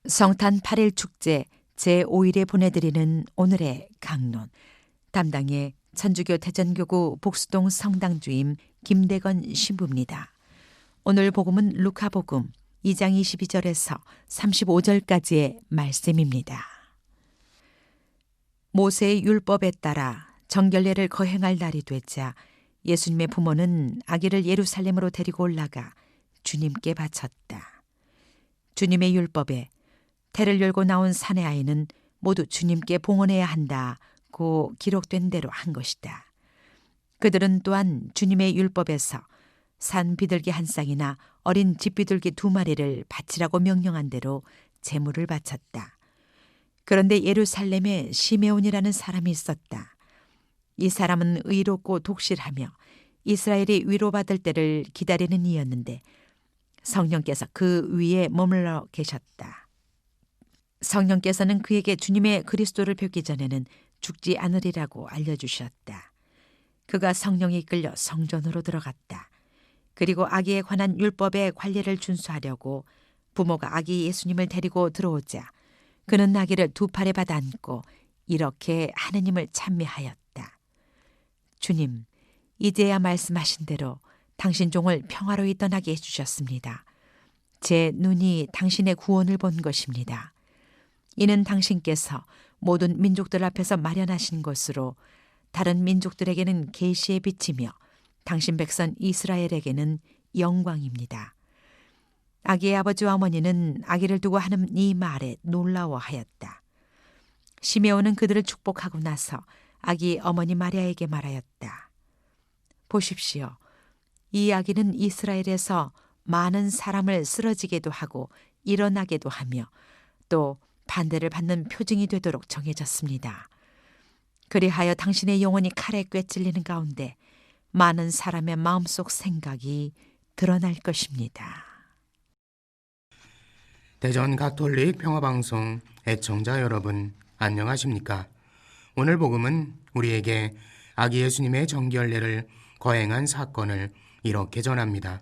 성탄 8일 축제 제5일에 보내드리는 오늘의 강론, 담당의 천주교 대전교구 복수동 성당주임 김대건 신부입니다. 오늘 복음은 루카복음 2장 22절에서 35절까지의 말씀입니다. 모세의 율법에 따라 정결례를 거행할 날이 되자 예수님의 부모는 아기를 예루살렘으로 데리고 올라가 주님께 바쳤다. 주님의 율법에 태를 열고 나온 사내 아이는 모두 주님께 봉헌해야 한다고 기록된 대로 한 것이다. 그들은 또한 주님의 율법에서 산 비둘기 한 쌍이나 어린 집비둘기 2마리를 바치라고 명령한 대로 제물을 바쳤다. 그런데 예루살렘에 시메온이라는 사람이 있었다. 이 사람은 의롭고 독실하며 이스라엘이 위로받을 때를 기다리는 이였는데 성령께서 그 위에 머물러 계셨다. 성령께서는 그에게 주님의 그리스도를 뵙기 전에는 죽지 않으리라고 알려주셨다. 그가 성령에 이끌려 성전으로 들어갔다. 그리고 아기에 관한 율법의 관례를 준수하려고 부모가 아기 예수님을 데리고 들어오자 그는 아기를 2팔에 받아 안고 이렇게 하느님을 찬미하였다. 주님, 이제야 말씀하신 대로 당신 종을 평화로이 떠나게 해주셨습니다. 제 눈이 당신의 구원을 본 것입니다. 이는 당신께서 모든 민족들 앞에서 마련하신 것으로 다른 민족들에게는 계시의 빛이며 당신 백성 이스라엘에게는 영광입니다. 아기의 아버지와 어머니는 아기를 두고 하는 이 말에 놀라워하였다. 시메온은 그들을 축복하고 나서 아기 어머니 마리아에게 말하였다. 보십시오. 이 아기는 이스라엘에서 많은 사람을 쓰러지게도 하고 일어나게도 하며 또 반대를 받는 표징이 되도록 정해졌습니다. 그리하여 당신의 영혼이 칼에 꿰찔리는 가운데 많은 사람의 마음속 생각이 드러날 것입니다. 대전 가톨릭 평화방송 애청자 여러분, 안녕하십니까? 오늘 복음은 우리에게 아기 예수님의 정결례를 거행한 사건을 이렇게 전합니다.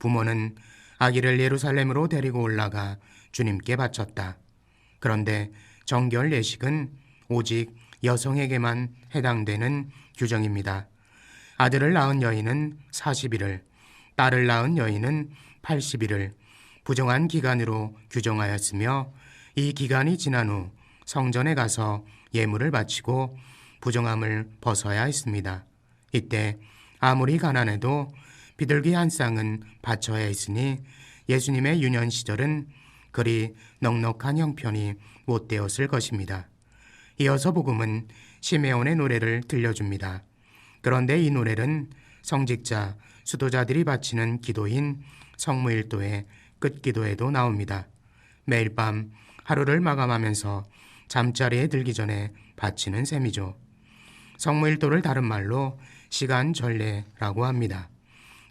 부모는 아기를 예루살렘으로 데리고 올라가 주님께 바쳤다. 그런데 정결 예식은 오직 여성에게만 해당되는 규정입니다. 아들을 낳은 여인은 40일을, 딸을 낳은 여인은 80일을 부정한 기간으로 규정하였으며 이 기간이 지난 후 성전에 가서 예물을 바치고 부정함을 벗어야 했습니다. 이때 아무리 가난해도 비둘기 한 쌍은 바쳐야 했으니 예수님의 유년 시절은 그리 넉넉한 형편이 못 되었을 것입니다. 이어서 복음은 시메온의 노래를 들려줍니다. 그런데 이 노래는 성직자, 수도자들이 바치는 기도인 성무일도의 끝기도에도 나옵니다. 매일 밤 하루를 마감하면서 잠자리에 들기 전에 바치는 셈이죠. 성무일도를 다른 말로 시간 전례라고 합니다.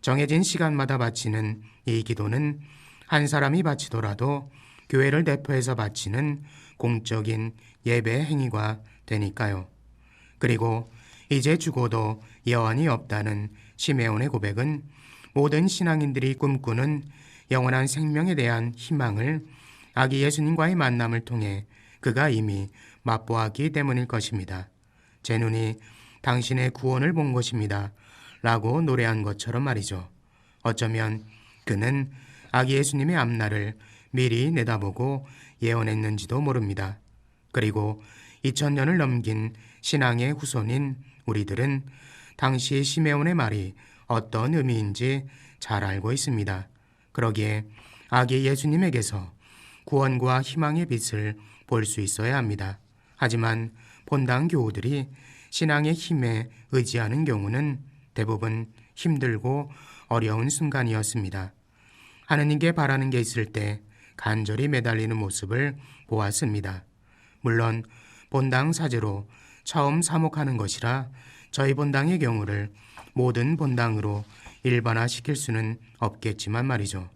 정해진 시간마다 바치는 이 기도는 한 사람이 바치더라도 교회를 대표해서 바치는 공적인 예배 행위가 되니까요. 그리고 이제 죽어도 여한이 없다는 시메온의 고백은 모든 신앙인들이 꿈꾸는 영원한 생명에 대한 희망을 아기 예수님과의 만남을 통해 그가 이미 맛보았기 때문일 것입니다. 제 눈이 당신의 구원을 본 것입니다. 라고 노래한 것처럼 말이죠. 어쩌면 그는 아기 예수님의 앞날을 미리 내다보고 예언했는지도 모릅니다. 그리고 2000년을 넘긴 신앙의 후손인 우리들은 당시 시메온의 말이 어떤 의미인지 잘 알고 있습니다. 그러기에 아기 예수님에게서 구원과 희망의 빛을 볼 수 있어야 합니다. 하지만 본당 교우들이 신앙의 힘에 의지하는 경우는 대부분 힘들고 어려운 순간이었습니다. 하느님께 바라는 게 있을 때 간절히 매달리는 모습을 보았습니다. 물론 본당 사제로 처음 사목하는 것이라 저희 본당의 경우를 모든 본당으로 일반화시킬 수는 없겠지만 말이죠.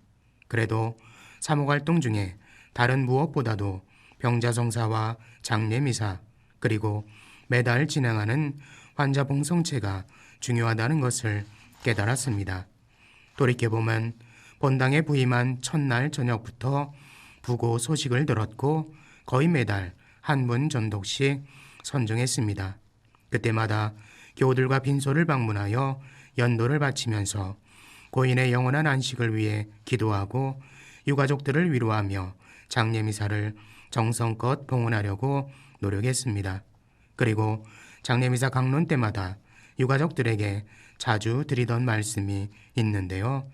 그래도 사목활동 중에 다른 무엇보다도 병자성사와 장례미사 그리고 매달 진행하는 환자 봉송체가 중요하다는 것을 깨달았습니다. 돌이켜보면 본당에 부임한 첫날 저녁부터 부고 소식을 들었고 거의 매달 한 분 전독씩 선정했습니다. 그때마다 교우들과 빈소를 방문하여 연도를 바치면서 고인의 영원한 안식을 위해 기도하고 유가족들을 위로하며 장례미사를 정성껏 봉헌하려고 노력했습니다. 그리고 장례미사 강론 때마다 유가족들에게 자주 드리던 말씀이 있는데요.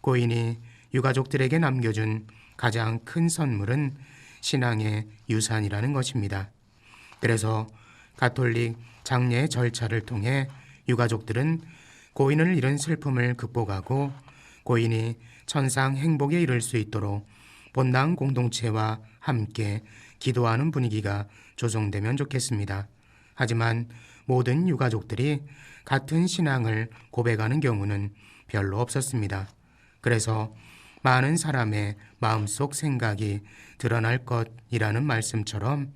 고인이 유가족들에게 남겨준 가장 큰 선물은 신앙의 유산이라는 것입니다. 그래서 가톨릭 장례 절차를 통해 유가족들은 고인을 잃은 슬픔을 극복하고 고인이 천상 행복에 이를 수 있도록 본당 공동체와 함께 기도하는 분위기가 조성되면 좋겠습니다. 하지만 모든 유가족들이 같은 신앙을 고백하는 경우는 별로 없었습니다. 그래서 많은 사람의 마음속 생각이 드러날 것이라는 말씀처럼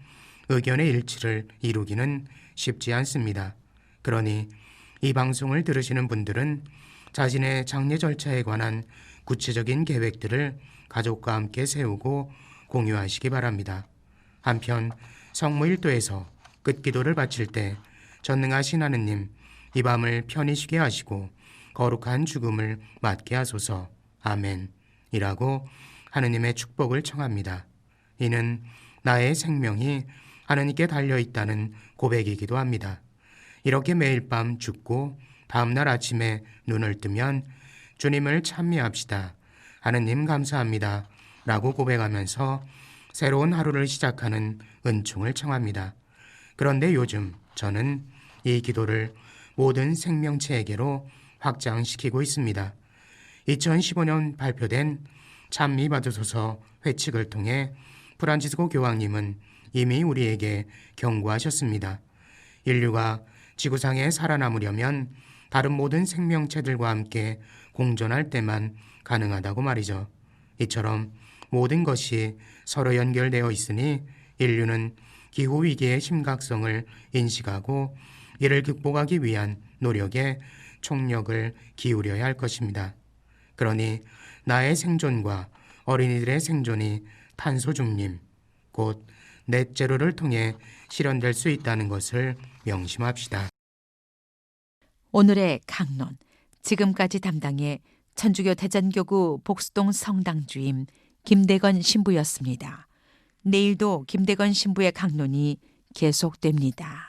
의견의 일치를 이루기는 쉽지 않습니다. 그러니 이 방송을 들으시는 분들은 자신의 장례 절차에 관한 구체적인 계획들을 가족과 함께 세우고 공유하시기 바랍니다. 한편 성모일도에서 끝기도를 바칠 때 전능하신 하느님, 이 밤을 편히 쉬게 하시고 거룩한 죽음을 맞게 하소서. 아멘 이라고 하느님의 축복을 청합니다. 이는 나의 생명이 하느님께 달려있다는 고백이기도 합니다. 이렇게 매일 밤 죽고 다음날 아침에 눈을 뜨면 주님을 찬미합시다. 하느님 감사합니다. 라고 고백하면서 새로운 하루를 시작하는 은총을 청합니다. 그런데 요즘 저는 이 기도를 모든 생명체에게로 확장시키고 있습니다. 2015년 발표된 찬미 받으소서 회칙을 통해 프란치스코 교황님은 이미 우리에게 경고하셨습니다. 인류가 지구상에 살아남으려면 다른 모든 생명체들과 함께 공존할 때만 가능하다고 말이죠. 이처럼 모든 것이 서로 연결되어 있으니 인류는 기후위기의 심각성을 인식하고 이를 극복하기 위한 노력에 총력을 기울여야 할 것입니다. 그러니 나의 생존과 어린이들의 생존이 탄소 중림, 곧 넷제로를 통해 실현될 수 있다는 것을 명심합시다. 오늘의 강론, 지금까지 담당해 천주교 대전교구 복수동 성당 주임 김대건 신부였습니다. 내일도 김대건 신부의 강론이 계속됩니다.